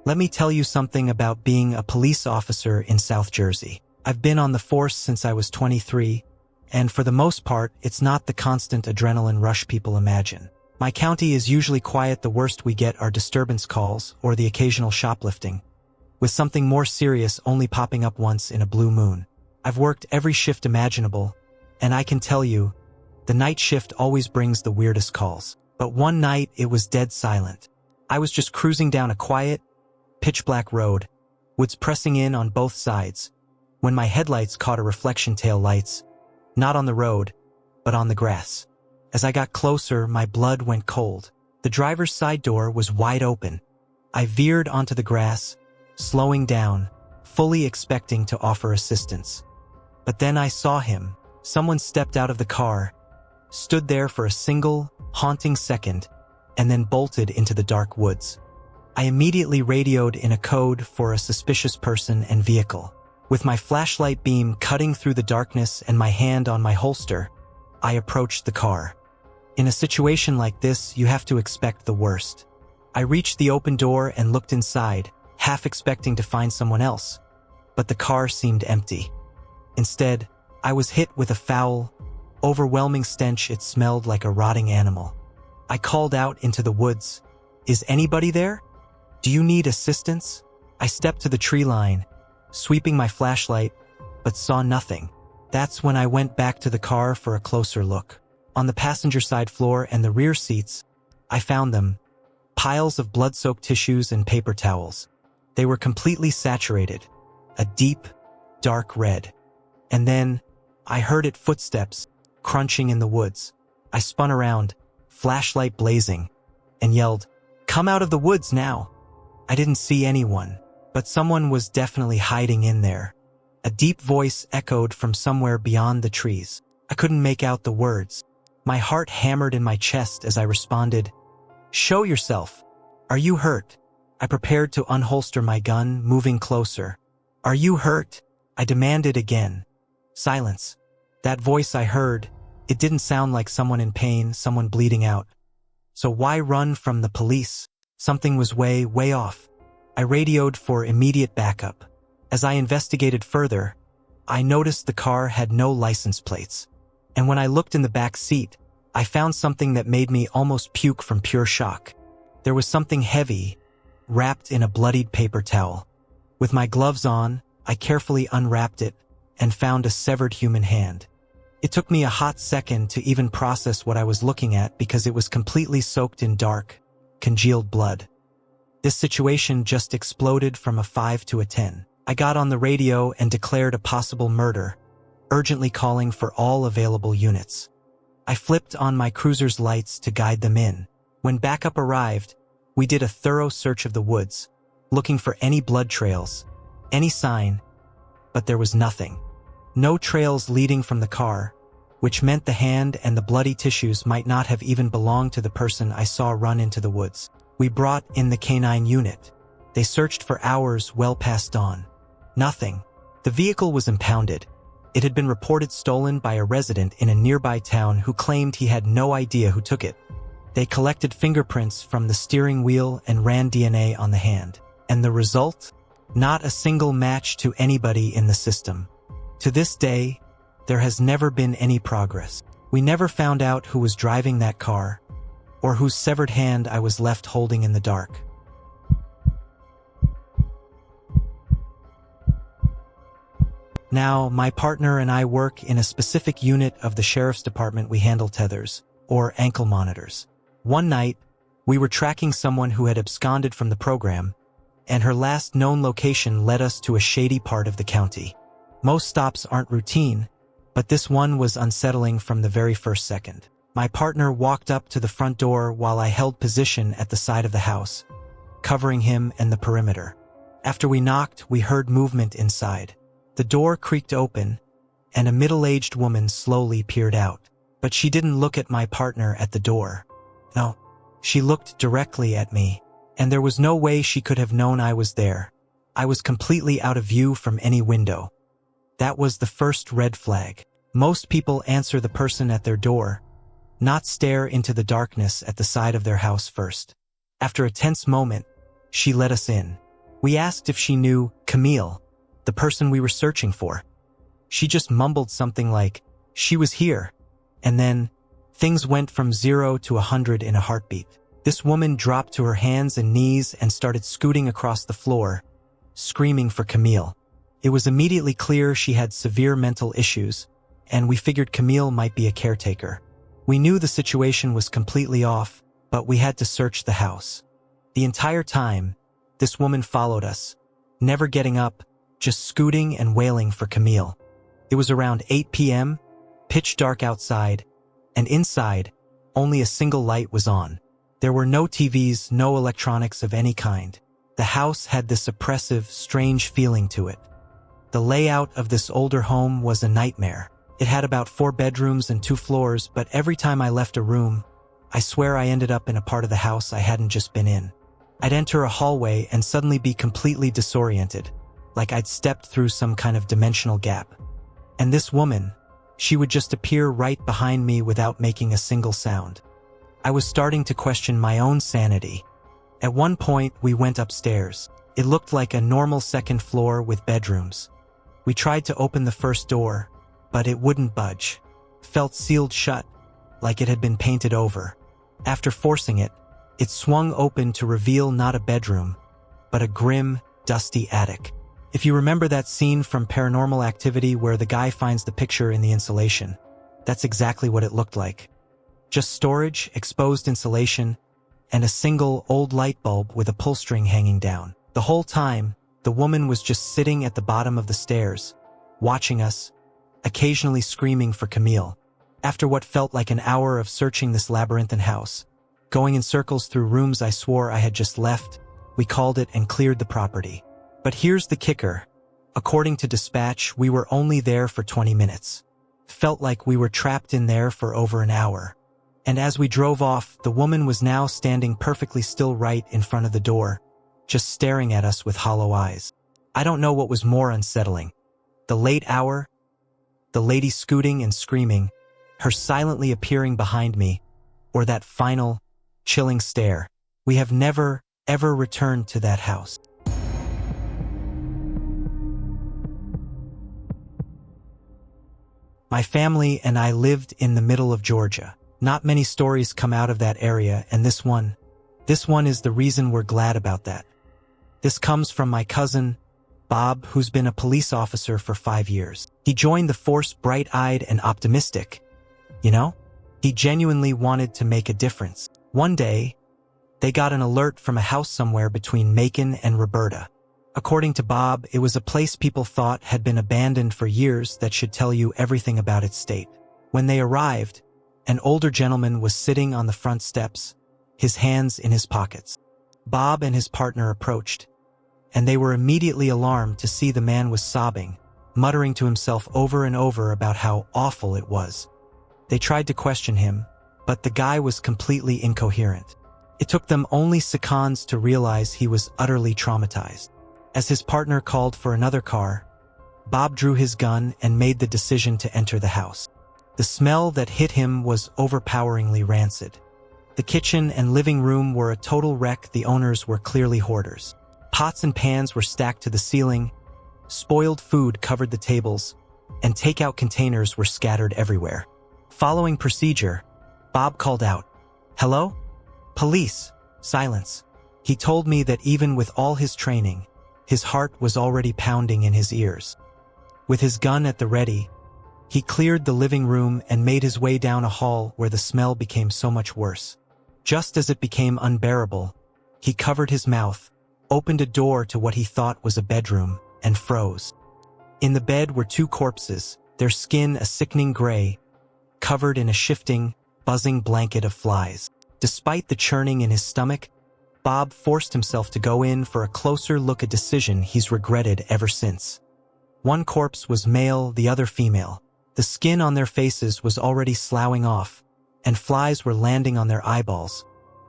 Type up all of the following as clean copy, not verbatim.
Let me tell you something about being a police officer in South Jersey. I've been on the force since I was 23, and for the most part, it's not the constant adrenaline rush people imagine. My county is usually quiet. The worst we get are disturbance calls or the occasional shoplifting, with something more serious only popping up once in a blue moon. I've worked every shift imaginable, and I can tell you, the night shift always brings the weirdest calls. But one night, it was dead silent. I was just cruising down a quiet, pitch-black road, woods pressing in on both sides, when my headlights caught a reflection tail lights, not on the road, but on the grass. As I got closer, my blood went cold. The driver's side door was wide open. I veered onto the grass, slowing down, fully expecting to offer assistance. But then I saw him. Someone stepped out of the car, stood there for a single, haunting second, and then bolted into the dark woods. I immediately radioed in a code for a suspicious person and vehicle. With my flashlight beam cutting through the darkness and my hand on my holster, I approached the car. In a situation like this, you have to expect the worst. I reached the open door and looked inside, half expecting to find someone else, but the car seemed empty. Instead, I was hit with a foul, overwhelming stench. It smelled like a rotting animal. I called out into the woods, "Is anybody there? Do you need assistance?" I stepped to the tree line, sweeping my flashlight, but saw nothing. That's when I went back to the car for a closer look. On the passenger side floor and the rear seats, I found them, piles of blood-soaked tissues and paper towels. They were completely saturated, a deep, dark red. And then, I heard it footsteps, crunching in the woods. I spun around, flashlight blazing, and yelled, "Come out of the woods now!" I didn't see anyone, but someone was definitely hiding in there. A deep voice echoed from somewhere beyond the trees. I couldn't make out the words. My heart hammered in my chest as I responded, "Show yourself. Are you hurt?" I prepared to unholster my gun, moving closer. "Are you hurt?" I demanded again. Silence. That voice I heard, it didn't sound like someone in pain, someone bleeding out. So why run from the police? Something was way off. I radioed for immediate backup. As I investigated further, I noticed the car had no license plates. And when I looked in the back seat, I found something that made me almost puke from pure shock. There was something heavy, wrapped in a bloodied paper towel. With my gloves on, I carefully unwrapped it and found a severed human hand. It took me a hot second to even process what I was looking at because it was completely soaked in dark, congealed blood. This situation just exploded from a 5 to a 10. I got on the radio and declared a possible murder, urgently calling for all available units. I flipped on my cruiser's lights to guide them in. When backup arrived, we did a thorough search of the woods, looking for any blood trails, any sign, but there was nothing. No trails leading from the car, which meant the hand and the bloody tissues might not have even belonged to the person I saw run into the woods. We brought in the canine unit. They searched for hours well past dawn. Nothing. The vehicle was impounded. It had been reported stolen by a resident in a nearby town who claimed he had no idea who took it. They collected fingerprints from the steering wheel and ran DNA on the hand. And the result? Not a single match to anybody in the system. To this day, there has never been any progress. We never found out who was driving that car, or whose severed hand I was left holding in the dark. Now, my partner and I work in a specific unit of the sheriff's department. We handle tethers, or ankle monitors. One night, we were tracking someone who had absconded from the program, and her last known location led us to a shady part of the county. Most stops aren't routine, but this one was unsettling from the very first second. My partner walked up to the front door while I held position at the side of the house, covering him and the perimeter. After we knocked, we heard movement inside. The door creaked open, and a middle-aged woman slowly peered out. But she didn't look at my partner at the door. No, she looked directly at me, and there was no way she could have known I was there. I was completely out of view from any window. That was the first red flag. Most people answer the person at their door, not stare into the darkness at the side of their house first. After a tense moment, she let us in. We asked if she knew Camille, the person we were searching for. She just mumbled something like, "She was here." And then, things went from 0 to 100 in a heartbeat. This woman dropped to her hands and knees and started scooting across the floor, screaming for Camille. It was immediately clear she had severe mental issues, and we figured Camille might be a caretaker. We knew the situation was completely off, but we had to search the house. The entire time, this woman followed us, never getting up, just scooting and wailing for Camille. It was around 8 p.m., pitch dark outside, and inside, only a single light was on. There were no TVs, no electronics of any kind. The house had this oppressive, strange feeling to it. The layout of this older home was a nightmare. It had about 4 bedrooms and 2 floors, but every time I left a room, I swear I ended up in a part of the house I hadn't just been in. I'd enter a hallway and suddenly be completely disoriented, like I'd stepped through some kind of dimensional gap. And this woman, she would just appear right behind me without making a single sound. I was starting to question my own sanity. At one point, we went upstairs. It looked like a normal second floor with bedrooms. We tried to open the first door, but it wouldn't budge. Felt sealed shut, like it had been painted over. After forcing it, it swung open to reveal not a bedroom, but a grim, dusty attic. If you remember that scene from Paranormal Activity where the guy finds the picture in the insulation, that's exactly what it looked like. Just storage, exposed insulation, and a single old light bulb with a pull string hanging down. The whole time, the woman was just sitting at the bottom of the stairs, watching us, occasionally screaming for Camille. After what felt like an hour of searching this labyrinthine house, going in circles through rooms I swore I had just left, we called it and cleared the property. But here's the kicker. According to dispatch, we were only there for 20 minutes. Felt like we were trapped in there for over an hour. And as we drove off, the woman was now standing perfectly still right in front of the door, just staring at us with hollow eyes. I don't know what was more unsettling. The late hour, the lady scooting and screaming, her silently appearing behind me, or that final, chilling stare. We have never, ever returned to that house. My family and I lived in the middle of Georgia. Not many stories come out of that area, and this one is the reason we're glad about that. This comes from my cousin, Bob, who's been a police officer for 5 years. He joined the force bright-eyed and optimistic. You know? He genuinely wanted to make a difference. One day, they got an alert from a house somewhere between Macon and Roberta. According to Bob, it was a place people thought had been abandoned for years that should tell you everything about its state. When they arrived, an older gentleman was sitting on the front steps, his hands in his pockets. Bob and his partner approached, and they were immediately alarmed to see the man was sobbing, muttering to himself over and over about how awful it was. They tried to question him, but the guy was completely incoherent. It took them only seconds to realize he was utterly traumatized. As his partner called for another car, Bob drew his gun and made the decision to enter the house. The smell that hit him was overpoweringly rancid. The kitchen and living room were a total wreck. The owners were clearly hoarders. Pots and pans were stacked to the ceiling, spoiled food covered the tables, and takeout containers were scattered everywhere. Following procedure, Bob called out, "Hello? Police!" Silence. He told me that even with all his training, his heart was already pounding in his ears. With his gun at the ready, he cleared the living room and made his way down a hall where the smell became so much worse. Just as it became unbearable, he covered his mouth, opened a door to what he thought was a bedroom, and froze. In the bed were 2 corpses, their skin a sickening gray, covered in a shifting, buzzing blanket of flies. Despite the churning in his stomach, Bob forced himself to go in for a closer look, a decision he's regretted ever since. One corpse was male, the other female. The skin on their faces was already sloughing off, and flies were landing on their eyeballs,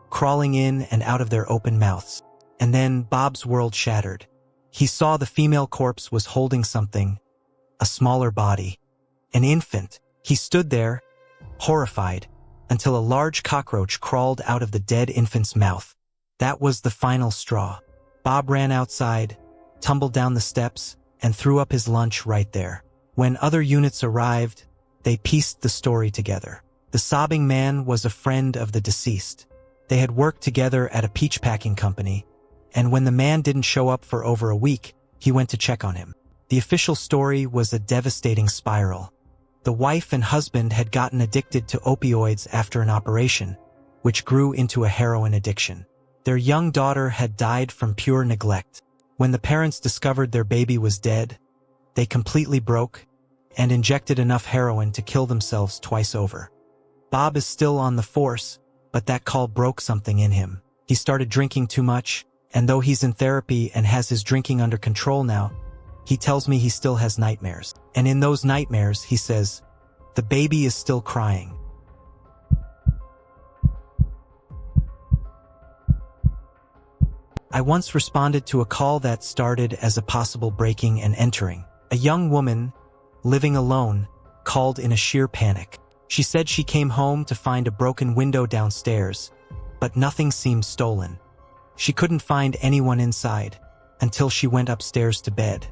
crawling in and out of their open mouths. And then Bob's world shattered. He saw the female corpse was holding something, a smaller body, an infant. He stood there, horrified, until a large cockroach crawled out of the dead infant's mouth. That was the final straw. Bob ran outside, tumbled down the steps, and threw up his lunch right there. When other units arrived, they pieced the story together. The sobbing man was a friend of the deceased. They had worked together at a peach packing company, and when the man didn't show up for over a week, he went to check on him. The official story was a devastating spiral. The wife and husband had gotten addicted to opioids after an operation, which grew into a heroin addiction. Their young daughter had died from pure neglect. When the parents discovered their baby was dead, they completely broke and injected enough heroin to kill themselves twice over. Bob is still on the force, but that call broke something in him. He started drinking too much, and though he's in therapy and has his drinking under control now, he tells me he still has nightmares. And in those nightmares, he says, the baby is still crying. I once responded to a call that started as a possible breaking and entering. A young woman, living alone, called in a sheer panic. She said she came home to find a broken window downstairs, but nothing seemed stolen. She couldn't find anyone inside until she went upstairs to bed.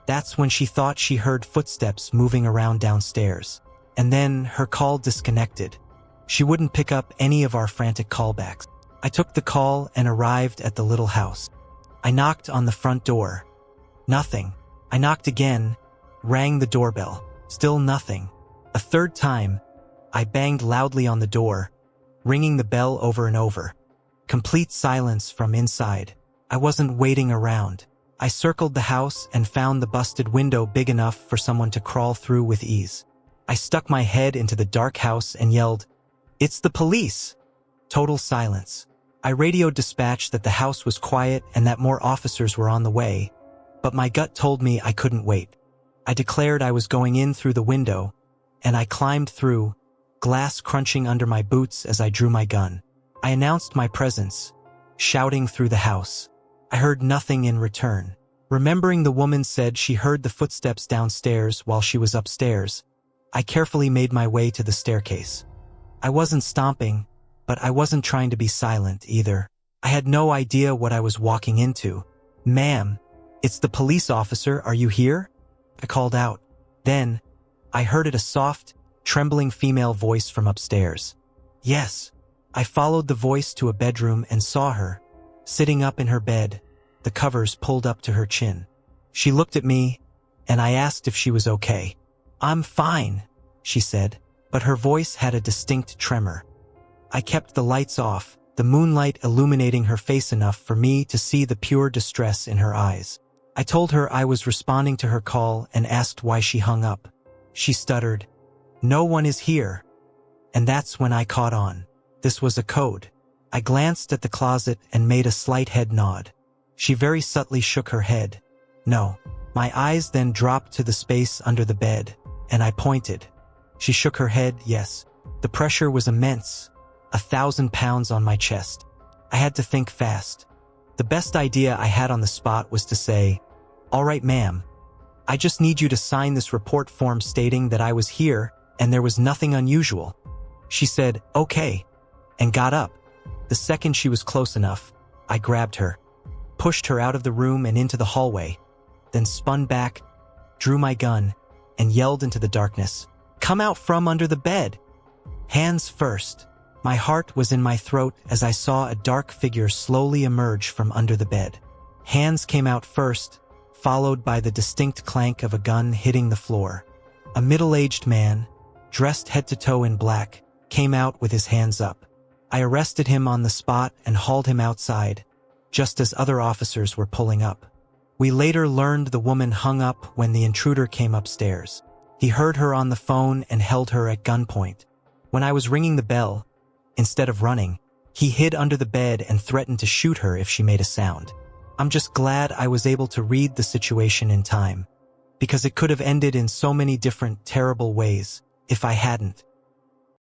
That's when she thought she heard footsteps moving around downstairs. And then her call disconnected. She wouldn't pick up any of our frantic callbacks. I took the call and arrived at the little house. I knocked on the front door. Nothing. I knocked again, rang the doorbell. Still nothing. A third time, I banged loudly on the door, ringing the bell over and over. Complete silence from inside. I wasn't waiting around. I circled the house and found the busted window big enough for someone to crawl through with ease. I stuck my head into the dark house and yelled, "It's the police!" Total silence. I radioed dispatch that the house was quiet and that more officers were on the way, but my gut told me I couldn't wait. I declared I was going in through the window, and I climbed through, glass crunching under my boots as I drew my gun. I announced my presence, shouting through the house. I heard nothing in return. Remembering the woman said she heard the footsteps downstairs while she was upstairs, I carefully made my way to the staircase. I wasn't stomping, but I wasn't trying to be silent either. I had no idea what I was walking into. "Ma'am, it's the police officer, are you here?" I called out. Then, I heard a soft, trembling female voice from upstairs. "Yes." I followed the voice to a bedroom and saw her, sitting up in her bed, the covers pulled up to her chin. She looked at me, and I asked if she was okay. "I'm fine," she said, but her voice had a distinct tremor. I kept the lights off, the moonlight illuminating her face enough for me to see the pure distress in her eyes. I told her I was responding to her call and asked why she hung up. She stuttered, "No one is here." And that's when I caught on. This was a code. I glanced at the closet and made a slight head nod. She very subtly shook her head. "No." My eyes then dropped to the space under the bed, and I pointed. She shook her head, yes. The pressure was immense, 1,000 pounds on my chest. I had to think fast. The best idea I had on the spot was to say, "All right, ma'am. I just need you to sign this report form stating that I was here and there was nothing unusual." She said, "Okay," and got up. The second she was close enough, I grabbed her, pushed her out of the room and into the hallway, then spun back, drew my gun, and yelled into the darkness, "Come out from under the bed!" Hands first. My heart was in my throat as I saw a dark figure slowly emerge from under the bed. Hands came out first, followed by the distinct clank of a gun hitting the floor. A middle-aged man, dressed head to toe in black, came out with his hands up. I arrested him on the spot and hauled him outside, just as other officers were pulling up. We later learned the woman hung up when the intruder came upstairs. He heard her on the phone and held her at gunpoint. When I was ringing the bell, instead of running, he hid under the bed and threatened to shoot her if she made a sound. I'm just glad I was able to read the situation in time, because it could have ended in so many different terrible ways if I hadn't.